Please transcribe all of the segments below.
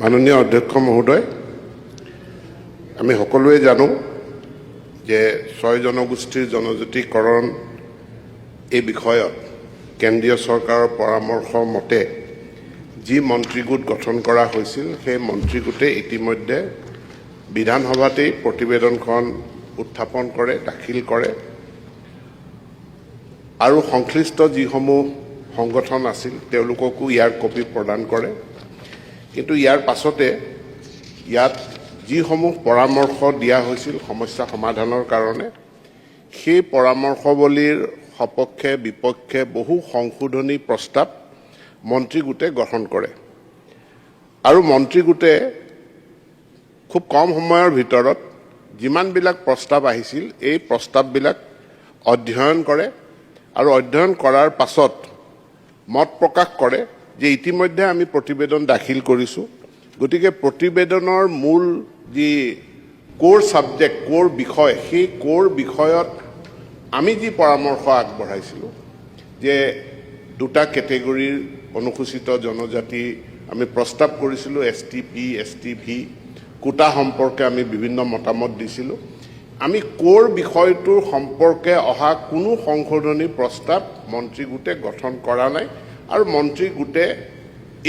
মাননীয় অধ্যক্ষ মহোদয়, আমি সকলোৱে জানো যে 6 জনগোষ্ঠীৰ জনজাতিকৰণ এই বিষয়ত কেন্দ্ৰীয় চৰকাৰৰ পৰামৰ্শ মতে যি মন্ত্ৰীগোট গঠন কৰা হৈছিল সেই মন্ত্ৰীগোটে ইতিমধ্যে বিধানসভাতেই প্ৰতিবেদনখন উত্থাপন কৰে, দাখিল কৰে আৰু সংশ্লিষ্ট যিসমূহ সংগঠন আছিল তেওঁলোককো ইয়াৰ কপি প্ৰদান কৰে। কিন্তু ইয়াৰ পাছতে ইয়াত যিসমূহ পৰামৰ্শ দিয়া হৈছিল সমস্যা সমাধানৰ কাৰণে সেই পৰামৰ্শৱলীৰ সপক্ষে বিপক্ষে বহু সংশোধনী প্ৰস্তাৱ মন্ত্ৰীগোটে গঠন কৰে আৰু মন্ত্ৰীগোটে খুব কম সময়ৰ ভিতৰত যিমানবিলাক প্ৰস্তাৱ আহিছিল এই প্ৰস্তাৱবিলাক অধ্যয়ন কৰে আৰু অধ্যয়ন কৰাৰ পাছত মত প্ৰকাশ কৰে যে ইতিমধ্যে আমি প্ৰতিবেদন দাখিল কৰিছোঁ, গতিকে প্ৰতিবেদনৰ মূল যি কোৰ সাবজেক্ট কোৰ বিষয় সেই কোৰ বিষয়ত আমি যি পৰামৰ্শ আগবঢ়াইছিলোঁ যে দুটা কেটেগৰীৰ অনুসূচিত জনজাতি আমি প্ৰস্তাৱ কৰিছিলোঁ, STP, STV কোটা সম্পৰ্কে আমি বিভিন্ন মতামত দিছিলোঁ। আমি কোৰ বিষয়টোৰ সম্পৰ্কে অহা কোনো সংশোধনী প্ৰস্তাৱ মন্ত্ৰীগোটে গঠন কৰা নাই আৰু মন্ত্ৰীগোটে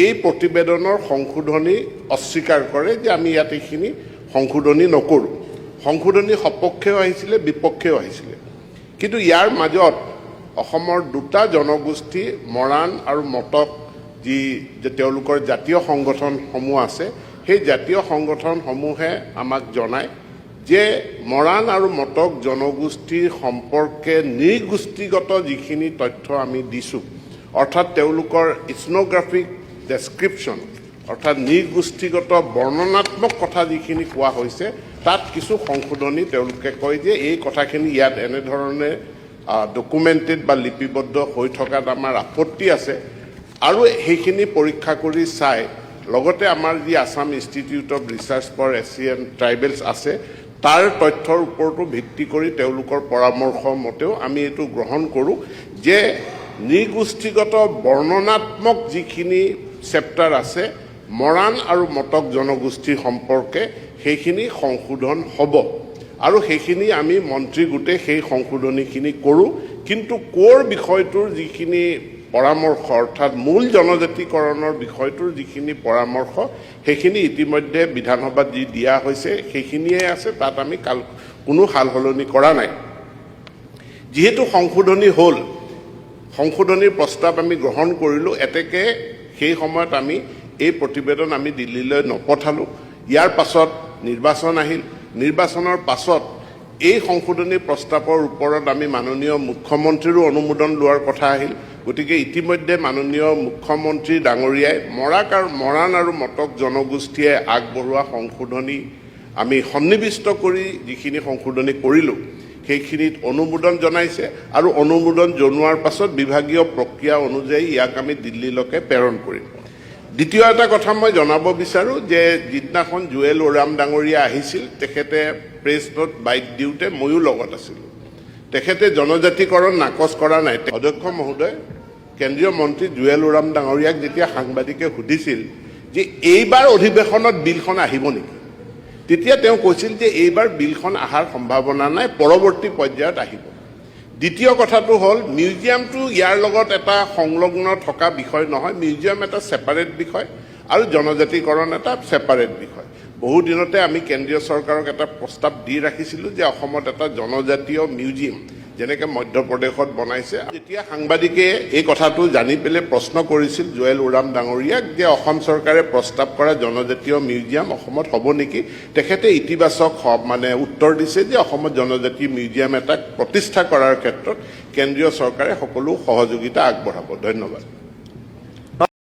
এই প্ৰতিবেদনৰ সংশোধনী অস্বীকাৰ কৰে যে আমি ইয়াত এইখিনি সংশোধনী নকৰোঁ। সংশোধনী সপক্ষেও আহিছিলে, বিপক্ষেও আহিছিলে। কিন্তু ইয়াৰ মাজত অসমৰ দুটা জনগোষ্ঠী মৰাণ আৰু মটক যি তেওঁলোকৰ জাতীয় সংগঠনসমূহ আছে সেই জাতীয় সংগঠনসমূহে আমাক জনায় যে মৰাণ আৰু মটক জনগোষ্ঠীৰ সম্পৰ্কে নৃগোষ্ঠীগত যিখিনি তথ্য আমি দিছোঁ, অৰ্থাৎ তেওঁলোকৰ ইথনোগ্ৰাফিক ডেছক্ৰিপশ্যন অৰ্থাৎ নৃগোষ্ঠীগত বৰ্ণনাত্মক কথা যিখিনি কোৱা হৈছে তাত কিছু সংশোধনী তেওঁলোকে কয় যে এই কথাখিনি ইয়াত এনেধৰণে ডকুমেণ্টেড বা লিপিবদ্ধ হৈ থকাত আমাৰ আপত্তি আছে আৰু সেইখিনি পৰীক্ষা কৰি চাই লগতে আমাৰ যি Assam institute of research for Asian tribals আছে তাৰ তথ্যৰ ওপৰতো ভিত্তি কৰি তেওঁলোকৰ পৰামৰ্শ মতেও আমি এইটো গ্ৰহণ কৰোঁ যে নৃগোষ্ঠীগত বৰ্ণনাত্মক যিখিনি চেপ্টাৰ আছে মৰাণ আৰু মটক জনগোষ্ঠীৰ সম্পৰ্কে সেইখিনি সংশোধন হ'ব আৰু সেইখিনি আমি মন্ত্ৰীগোটে সেই সংশোধনীখিনি কৰোঁ। কিন্তু কোৰ বিষয়টোৰ যিখিনি পৰামৰ্শ অৰ্থাৎ মূল জনজাতিকৰণৰ বিষয়টোৰ যিখিনি পৰামৰ্শ সেইখিনি ইতিমধ্যে বিধানসভাত যি দিয়া হৈছে সেইখিনিয়ে আছে, তাত আমি কোনো সাল সলনি কৰা নাই। যিহেতু সংশোধনী হ'ল, সংশোধনীৰ প্ৰস্তাৱ আমি গ্ৰহণ কৰিলোঁ, এতেকে সেই সময়ত আমি এই প্ৰতিবেদন আমি দিল্লীলৈ নপঠালোঁ। ইয়াৰ পাছত নিৰ্বাচন আহিল, নিৰ্বাচনৰ পাছত এই সংশোধনী প্ৰস্তাৱৰ ওপৰত আমি মাননীয় মুখ্যমন্ত্ৰীৰো অনুমোদন লোৱাৰ কথা আহিল। গতিকে ইতিমধ্যে মাননীয় মুখ্যমন্ত্ৰী ডাঙৰীয়াই মৰাণ আৰু মটক জনগোষ্ঠীয়ে আগবঢ়োৱা সংশোধনী আমি সন্নিৱিষ্ট কৰি যিখিনি সংশোধনী কৰিলোঁ সেইখিনিত অনুমোদন জনাইছে আৰু অনুমোদন জনোৱাৰ পাছত বিভাগীয় প্ৰক্ৰিয়া অনুযায়ী ইয়াক আমি দিল্লীলৈকে প্ৰেৰণ কৰিম। দ্বিতীয় এটা কথা মই জনাব বিচাৰোঁ যে যিদিনাখন জুৱেল ওৰাম ডাঙৰীয়া আহিছিল তেখেতে প্ৰেছ নোট বাইট দিওঁতে ময়ো লগত আছিলোঁ। তেখেতে জনজাতিকৰণ নাকচ কৰা নাই। অধ্যক্ষ মহোদয়, কেন্দ্ৰীয় মন্ত্ৰী জুৱেল ওৰাম ডাঙৰীয়াক যেতিয়া সাংবাদিকে সুধিছিল যে এইবাৰ অধিৱেশনত বিলখন আহিব নেকি, তেতিয়া তেওঁ কৈছিল যে এইবাৰ বিলখন অহাৰ সম্ভাৱনা নাই, পৰৱৰ্তী পৰ্যায়ত আহিব। দ্বিতীয় কথাটো হ'ল মিউজিয়ামটো ইয়াৰ লগত এটা সংলগ্ন থকা বিষয় নহয়, মিউজিয়াম এটা ছেপাৰেট বিষয় আৰু জনজাতিকৰণ এটা ছেপাৰেট বিষয়। বহু দিনতে আমি কেন্দ্ৰীয় চৰকাৰক এটা প্ৰস্তাৱ দি ৰাখিছিলোঁ যে অসমত এটা জনজাতীয় মিউজিয়াম যেনেকৈ মধ্যপ্ৰদেশত বনাইছে। যেতিয়া সাংবাদিকে এই কথাটো জানি পেলাই প্ৰশ্ন কৰিছিল জুৱেল ওৰাম ডাঙৰীয়াক যে অসম চৰকাৰে প্ৰস্তাৱ কৰা জনজাতীয় মিউজিয়াম অসমত হ'ব নেকি, তেখেতে ইতিবাচক উত্তৰ দিছে যে অসমত জনজাতি মিউজিয়াম এটা প্ৰতিষ্ঠা কৰাৰ ক্ষেত্ৰত কেন্দ্ৰীয় চৰকাৰে সকলো সহযোগিতা আগবঢ়াব। ধন্যবাদ।